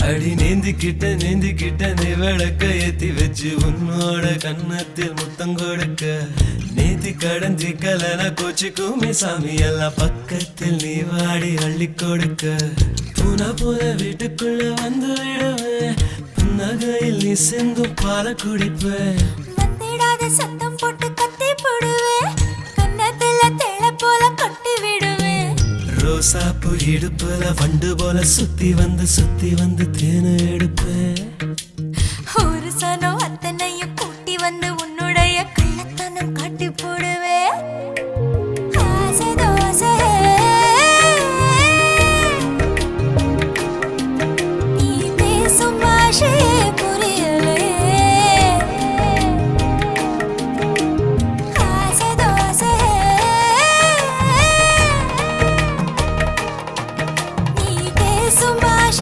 அடி நீந்திக்கிட்ட நீ விளக்க ஏத்தி வச்சு உன்னோட கன்னத்தில் முத்தம் கொடுக்க நீதி கடந்தி கலன கோச்சிக்குமே சாமி எல்லாம் பக்கத்தில் நீ வாடி அள்ளி கொடுக்க பூனா போல வீட்டுக்குள்ள வந்து விடுவேன் புன்னகையில் நீ சிந்தும் பால குடிப்பேன் வந்திடாத சத்தம் போட்டு கத்தி போடுவேன் கன்னத்துல தேள போல கொட்டி விடுவேன் ரோசாப்பு இடுப்புல வண்டு போல சுத்தி வந்து தேனை எடுப்பேன் ஒரு சனம் அத்தனையும் கூட்டி வந்து